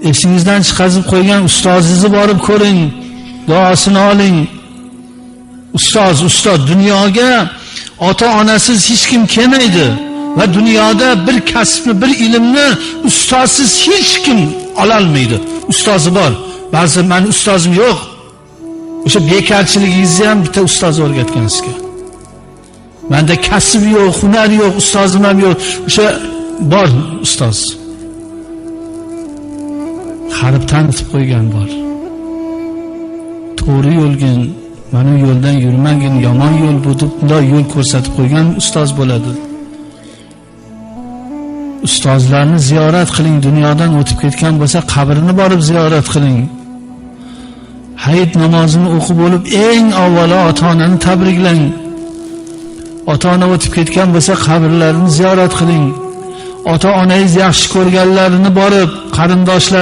Esingizdan chiqazib qo'ygan ustozingizni borib ko'ring, duosini oling. Ustoz dunyoga ota-onasiz hech kim kelmaydi va dunyoda bir kasbni, bir ilmni ustozsiz hech kim ola olmaydi. Ustozi bor. Ba'zi men ustozim yo'q. O'sha bekarchiligingizni ham bitta ustoz o'rgatgan sizga. Menda kasb yo'q, hunar yo'q, ustozim ham yo'q. O'sha bor ustoz. Qarib tanitib qo'ygan bor. To'g'ri yo'lgin, mana yo'ldan yurmagin, yomon yo'l bu deb bunday yo'l ko'rsatib qo'ygan ustoz bo'ladi. Ustozlarni ziyorat qiling, dunyodan o'tib ketgan bo'lsa qabrini borib ziyorat qiling. Hayit namozini o'qib bo'lib eng avvalo ota-onani tabriklang. Ota-ona o'tib ketgan bo'lsa qabrlarini ziyorat qiling. Ota-onangiz yaxshi ko'rganlarini borib, qarindoshlar